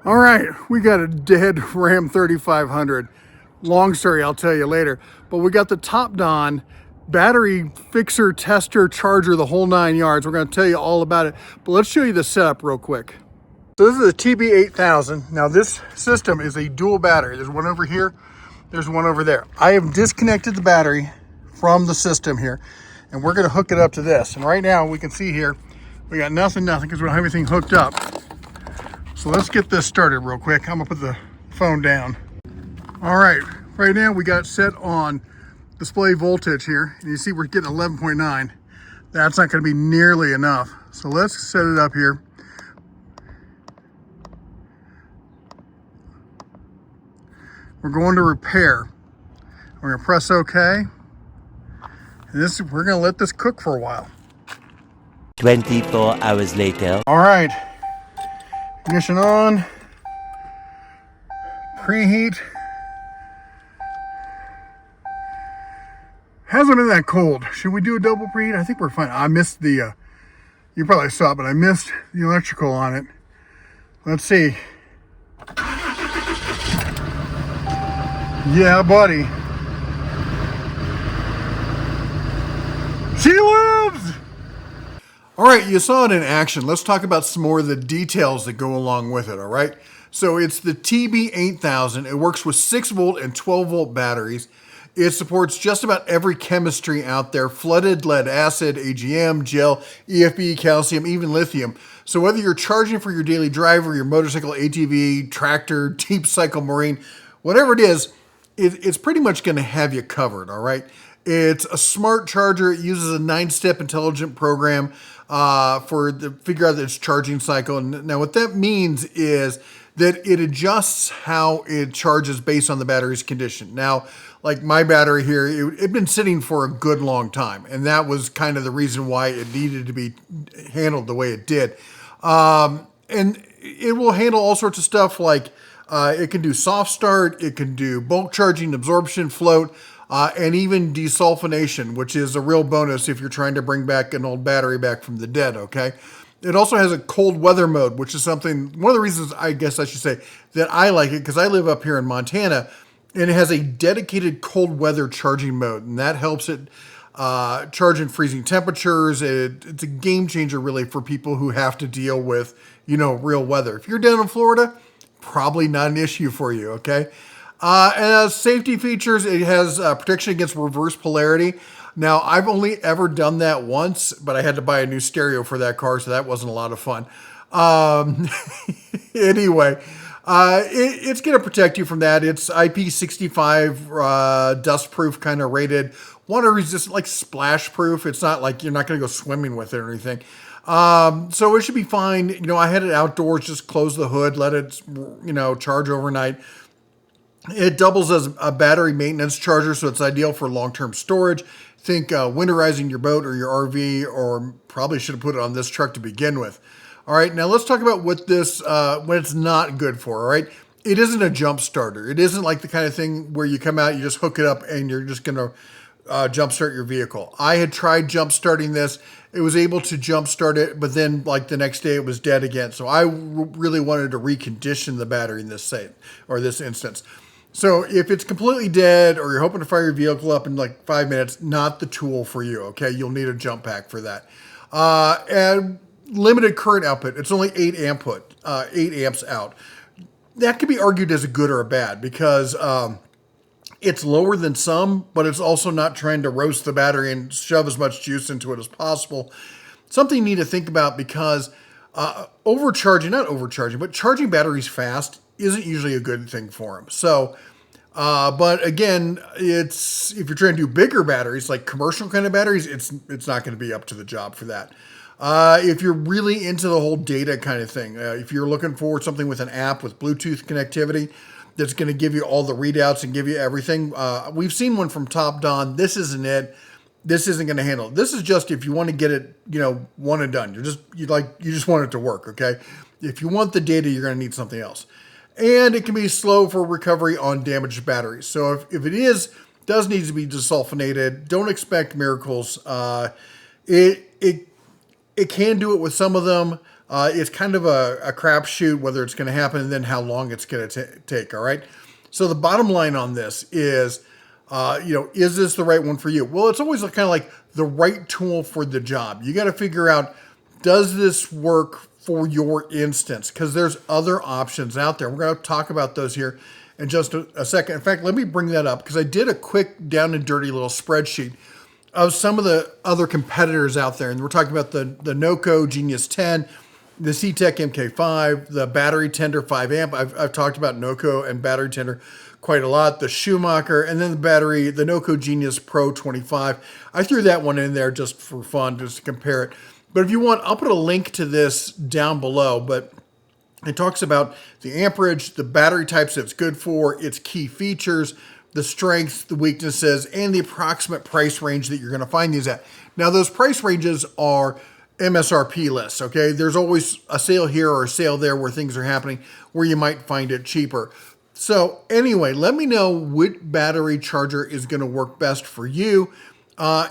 All right, we got a dead Ram 3500. Long story, I'll tell you later. But we got the Topdon battery fixer, tester, charger, the whole 9 yards. We're gonna tell you all about it, but let's show you the setup real quick. So this is the TB8000. Now this system is a dual battery. There's one over here, there's one over there. I have disconnected the battery from the system here, and we're gonna hook it up to this. And right now we can see here, we got nothing, because we don't have anything hooked up. So let's get this started real quick. I'm gonna put the phone down. All right, right now we got set on display voltage here. And you see we're getting 11.9. That's not gonna be nearly enough. So let's set it up here. We're going to repair. We're gonna press OK. And we're gonna let this cook for a while. 24 hours later. All right, ignition on, preheat. Hasn't been that cold. Should we do a double preheat? I think we're fine. I missed the, you probably saw it, but I missed the electrical on it. Let's see. Yeah, buddy. She lives! All right, you saw it in action. Let's talk about some more of the details that go along with it, all right? So it's the TB8000. It works with 6-volt and 12-volt batteries. It supports just about every chemistry out there: flooded, lead acid, AGM, gel, EFB, calcium, even lithium. So whether you're charging for your daily drive or your motorcycle, ATV, tractor, deep cycle marine, whatever it is, it's pretty much gonna have you covered, all right? It's a smart charger. It uses a 9-step intelligent program figure out its charging cycle. And now what that means is that it adjusts how it charges based on the battery's condition. Now, like my battery here, it'd been sitting for a good long time, and that was kind of the reason why it needed to be handled the way it did. And it will handle all sorts of stuff like it can do soft start, it can do bulk charging, absorption, float, and even desulfonation, which is a real bonus if you're trying to bring back an old battery back from the dead, okay? It also has a cold weather mode, which is one of the reasons I guess I should say that I like it, because I live up here in Montana, and it has a dedicated cold weather charging mode, and that helps it charge in freezing temperatures. It's a game changer really for people who have to deal with, real weather. If you're down in Florida, probably not an issue for you, okay? And as safety features, it has protection against reverse polarity. Now, I've only ever done that once, but I had to buy a new stereo for that car, so that wasn't a lot of fun. Anyway, it's going to protect you from that. It's IP65 dust-proof kind of rated. Water resistant, like splash proof. It's not like you're not going to go swimming with it or anything. So it should be fine. I had it outdoors, just close the hood, let it, charge overnight. It doubles as a battery maintenance charger, so it's ideal for long-term storage. Think winterizing your boat or your RV, or probably should have put it on this truck to begin with. All right, now let's talk about what it's not good for, all right? It isn't a jump starter. It isn't like the kind of thing where you come out, you just hook it up, and you're just gonna jump start your vehicle. I had tried jump starting this. It was able to jump start it, but then like the next day it was dead again. So I really wanted to recondition the battery in this instance. So if it's completely dead, or you're hoping to fire your vehicle up in like 5 minutes, not the tool for you, okay? You'll need a jump pack for that. And limited current output. It's only 8 amps out. That could be argued as a good or a bad, because it's lower than some, but it's also not trying to roast the battery and shove as much juice into it as possible. Something you need to think about, because charging batteries fast isn't usually a good thing for them. So, but again, if you're trying to do bigger batteries, like commercial kind of batteries, it's not going to be up to the job for that. If you're really into the whole data kind of thing, if you're looking for something with an app with Bluetooth connectivity that's going to give you all the readouts and give you everything, we've seen one from Topdon. This isn't it. This isn't going to handle it. This is just if you want to get it, one and done. You just want it to work, okay? If you want the data, you're going to need something else. And it can be slow for recovery on damaged batteries. So if it does need to be desulfonated, don't expect miracles. It can do it with some of them, It's kind of a crapshoot whether it's going to happen and then how long it's going to take, all right? So the bottom line on this is, is this the right one for you? Well, it's always kind of like the right tool for the job. You got to figure out, does this work for your instance? Because there's other options out there. We're going to talk about those here in just a second. In fact, let me bring that up because I did a quick down and dirty little spreadsheet of some of the other competitors out there. And we're talking about the Noco Genius 10, the C-Tech MK5, the Battery Tender 5 amp. I've talked about Noco and Battery Tender quite a lot. The Schumacher, and then the Noco Genius Pro 25. I threw that one in there just for fun, just to compare it. But if you want, I'll put a link to this down below. But it talks about the amperage, the battery types it's good for, its key features, the strengths, the weaknesses, and the approximate price range that you're going to find these at. Now, those price ranges are MSRP lists, okay? There's always a sale here or a sale there where things are happening where you might find it cheaper. So anyway, let me know which battery charger is going to work best for you.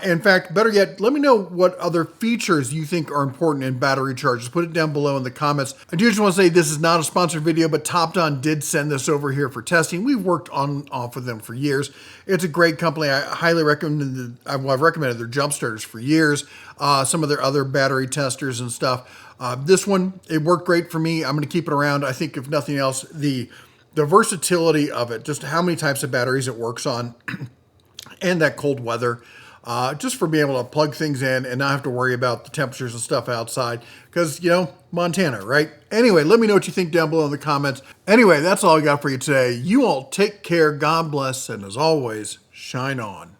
In fact, better yet, let me know what other features you think are important in battery chargers. Put it down below in the comments. I do just want to say this is not a sponsored video, but Topdon did send this over here for testing. We've worked on and off with them for years. It's a great company. I highly recommend I've recommended their jump starters for years. Some of their other battery testers and stuff. This one, it worked great for me. I'm going to keep it around. I think if nothing else, the versatility of it, just how many types of batteries it works on, and that cold weather. Just for being able to plug things in and not have to worry about the temperatures and stuff outside because, Montana, right? Anyway, let me know what you think down below in the comments. Anyway, that's all I got for you today. You all take care, God bless, and as always, shine on.